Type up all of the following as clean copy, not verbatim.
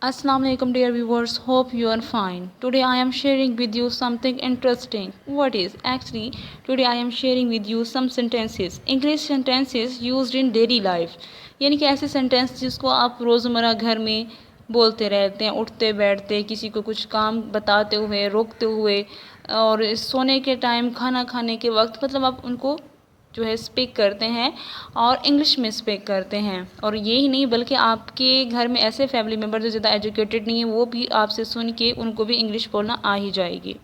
Assalamu alaikum dear viewers, hope you are fine. Today I am sharing with you something interesting. What is? Actually, today I am sharing with you some sentences. English sentences used in daily life. यानी कि ऐसे sentence जिसको आप रोज़मर्रा घर में बोलते रहते हैं, उठते बैठते, किसी को कुछ काम बताते हुए, रोकते हुए और सोने के टाइम, खाना खाने के वक्त, मतलब आप उनको जो है स्पीक करते हैं और इंग्लिश में स्पीक करते हैं। और यही नहीं बल्कि आपके घर में ऐसे फैमिली मेम्बर जो ज़्यादा एजुकेटेड नहीं है वो भी आपसे सुन के उनको भी इंग्लिश बोलना आ ही जाएगी।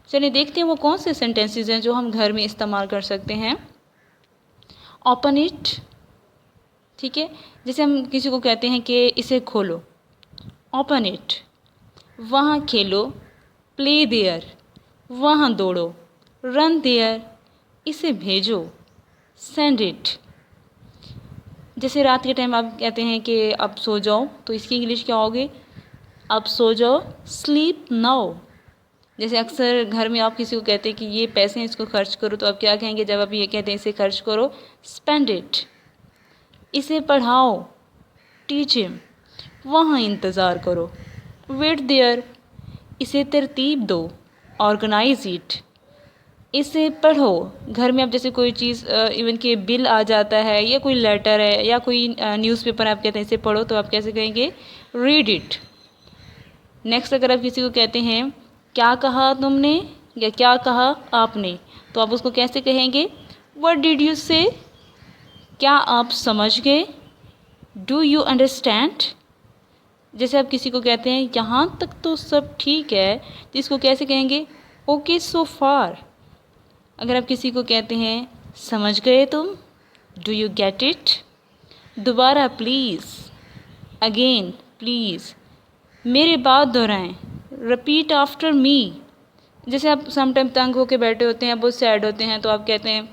चलिए देखते हैं वो कौन से सेंटेंसेस हैं जो हम घर में इस्तेमाल कर सकते हैं। ओपन इट, ठीक है, जैसे हम किसी को कहते हैं कि इसे खोलो, ओपन इट। वहाँ खेलो, प्ले देयर, वहाँ दौड़ो, रन देयर, इसे भेजो, सेंड इट। जैसे रात के टाइम आप कहते हैं कि अब सो जाओ, तो इसकी इंग्लिश क्या होगी? अब सो जाओ, स्लीप नाउ। जैसे अक्सर घर में आप किसी को कहते हैं कि ये पैसे हैं इसको खर्च करो, तो आप क्या कहेंगे जब आप ये कहते हैं इसे खर्च करो? Spend it. इसे पढ़ाओ, टीच हिम, वहाँ इंतज़ार करो, वेट देयर। इसे तरतीब दो, ऑर्गेनाइज इट। इसे पढ़ो, घर में आप जैसे कोई चीज़ इवन कि बिल आ जाता है या कोई लेटर है या कोई न्यूज़पेपर आप कहते हैं इसे पढ़ो, तो आप कैसे कहेंगे? Read it. नेक्स्ट अगर आप किसी को कहते हैं क्या कहा तुमने या क्या कहा आपने, तो आप उसको कैसे कहेंगे? व्हाट डिड यू से? क्या आप समझ गए? Do you understand? जैसे आप किसी को कहते हैं यहाँ तक तो सब ठीक है, तो इसको कैसे कहेंगे? ओके सो फार। अगर आप किसी को कहते हैं समझ गए तुम? Do you get it? दोबारा प्लीज़, अगेन प्लीज़, मेरे बात दोहराएं, रिपीट आफ्टर मी। जैसे आप समटाइम तंग होकर बैठे होते हैं, बहुत सैड होते हैं, तो आप कहते हैं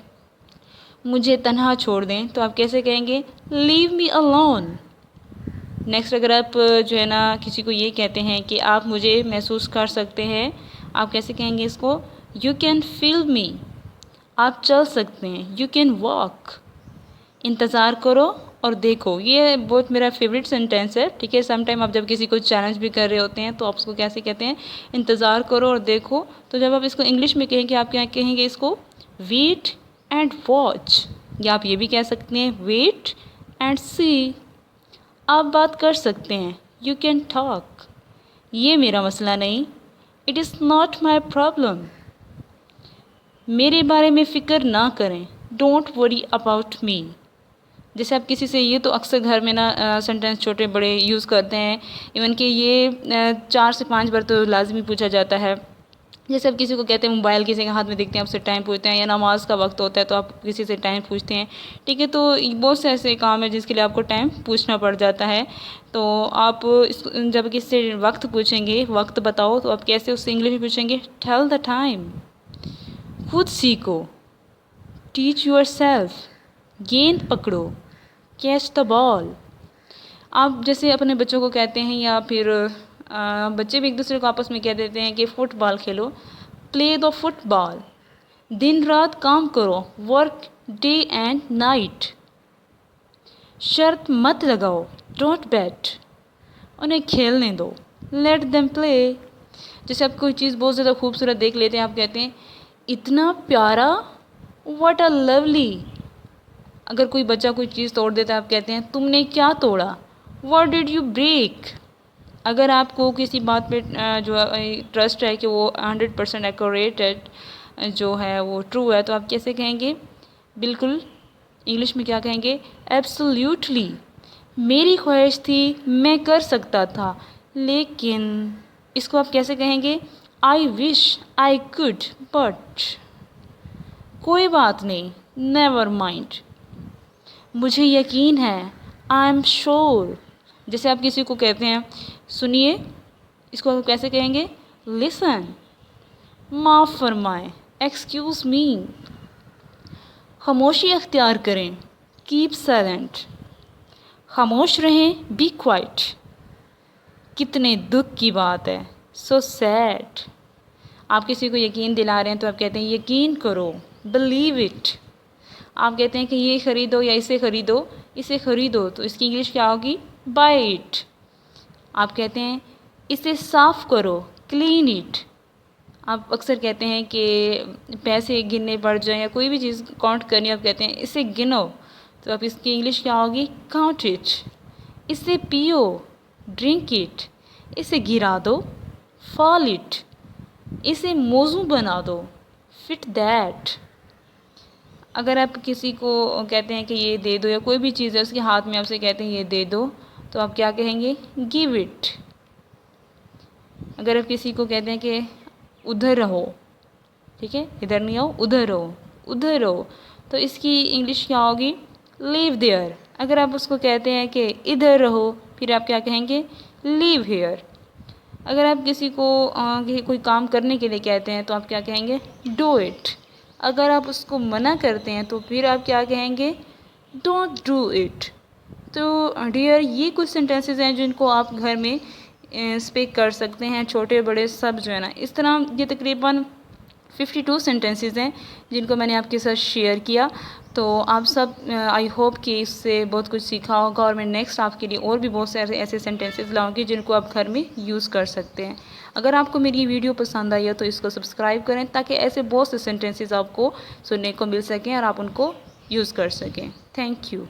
मुझे तन्हा छोड़ दें, तो आप कैसे कहेंगे? Leave me alone. नेक्स्ट अगर आप जो है ना किसी को ये कहते हैं कि आप मुझे महसूस कर सकते हैं, आप कैसे कहेंगे इसको? You can feel me. आप चल सकते हैं, यू कैन वॉक। इंतज़ार करो और देखो, ये बहुत मेरा फेवरेट सेंटेंस है, ठीक है। समटाइम आप जब किसी को चैलेंज भी कर रहे होते हैं तो आप उसको कैसे कहते हैं? इंतज़ार करो और देखो। तो जब आप इसको इंग्लिश में कहेंगे आप क्या कहेंगे इसको? Wait and watch. या आप ये भी कह सकते हैं वेट एंड सी। आप बात कर सकते हैं, यू कैन टॉक। ये मेरा मसला नहीं, it is not my problem. मेरे बारे में फ़िक्र ना करें, डोंट वरी अबाउट मी। जैसे आप किसी से, ये तो अक्सर घर में ना सेंटेंस छोटे बड़े यूज़ करते हैं, इवन कि ये 4 से 5 बार तो लाजमी पूछा जाता है। जैसे आप किसी को कहते हैं मोबाइल किसी के हाथ में देखते हैं आपसे टाइम पूछते हैं, या नमाज का वक्त होता है तो आप किसी से टाइम पूछते हैं, ठीक है। तो बहुत से ऐसे काम है जिसके लिए आपको टाइम पूछना पड़ जाता है। तो आप जब किसी से वक्त पूछेंगे, वक्त बताओ, तो आप कैसे उससे इंग्लिश में पूछेंगे? Tell the time. खुद सीखो, टीच योर सेल्फ। गेंद पकड़ो, कैच द बॉल। आप जैसे अपने बच्चों को कहते हैं, या फिर बच्चे भी एक दूसरे को आपस में कह देते हैं कि football Khelo, play the football. दिन रात काम करो, वर्क डे एंड नाइट। शर्त मत लगाओ, डोंट बैट। उन्हें खेलने दो, लेट देम प्ले। जैसे आप कोई चीज़ बहुत ज़्यादा खूबसूरत देख लेते हैं, आप कहते हैं इतना प्यारा, व्हाट अ लवली। अगर कोई बच्चा कोई चीज़ तोड़ देता है, आप कहते हैं तुमने क्या तोड़ा? What did you break? अगर आपको किसी बात पे जो ट्रस्ट है कि वो 100% एक्यूरेट है, जो है वो ट्रू है, तो आप कैसे कहेंगे? बिल्कुल, इंग्लिश में क्या कहेंगे? एब्सोल्यूटली। मेरी ख्वाहिश थी, मैं कर सकता था, लेकिन इसको आप कैसे कहेंगे? I wish I could but. कोई बात नहीं, नेवर माइंड। मुझे यकीन है, आई एम श्योर। जैसे आप किसी को कहते हैं सुनिए, इसको आप कैसे कहेंगे? लिसन। माफ़ फरमाएं, एक्सक्यूज़ मी। खामोशी अख्तियार करें, कीप साइलेंट। खामोश रहें, बी क्वाइट। कितने दुख की बात है, सो सैड। आप किसी को यकीन दिला रहे हैं तो आप कहते हैं यकीन करो, बिलीव इट। आप कहते हैं कि ये ख़रीदो या इसे ख़रीदो, तो इसकी इंग्लिश क्या होगी? Buy it. آپ کہتے ہیں اسے صاف کرو، کلین اٹ. آپ اکثر کہتے ہیں کہ پیسے گننے پڑ جائیں یا کوئی بھی چیز کاؤنٹ کرنی، آپ کہتے ہیں اسے گنو، تو اب اس کی انگلش کیا ہوگی؟ Count it. اسے پیو، ڈرنک اٹ. اسے گرا دو، فال اٹ. اسے موزوں بنا دو، فٹ دیٹ. اگر آپ کسی کو کہتے ہیں کہ یہ دے دو، یا کوئی بھی چیز ہے اس کے ہاتھ میں آپ سے کہتے ہیں یہ دے دو، تو آپ کیا کہیں گے؟ Give it. اگر آپ کسی کو کہتے ہیں کہ ادھر رہو، ٹھیک ہے، ادھر نہیں آؤ، ادھر رہو، ادھر رہو، تو اس کی انگلش کیا ہوگی؟ لیو دیئر. اگر آپ اس کو کہتے ہیں کہ ادھر رہو، پھر آپ کیا کہیں گے؟ لیو ہیئر. اگر آپ کسی کو کوئی کام کرنے کے لیے کہتے ہیں تو آپ کیا کہیں گے؟ Do it. اگر آپ اس کو منع کرتے ہیں تو پھر آپ کیا کہیں گے؟ Don't do it. تو ڈیئر، یہ کچھ سینٹینسز ہیں جن کو آپ گھر میں اسپیک کر سکتے ہیں، چھوٹے بڑے سب جو ہے نا. اس طرح یہ تقریباً 52 سینٹینسز ہیں جن کو میں نے آپ کے ساتھ شیئر کیا. تو آپ سب آئی ہوپ کہ اس سے بہت کچھ سیکھا ہوگا، اور میں نیکسٹ آپ کے لیے اور بھی بہت سارے ایسے سینٹینسز لاؤں گی جن کو آپ گھر میں یوز کر سکتے ہیں. اگر آپ کو میری یہ ویڈیو پسند آئی ہے تو اس کو سبسکرائب کریں، تاکہ ایسے بہت سے سینٹینسز آپ کو سننے کو مل سکیں اور آپ ان کو یوز کر سکیں. Thank you.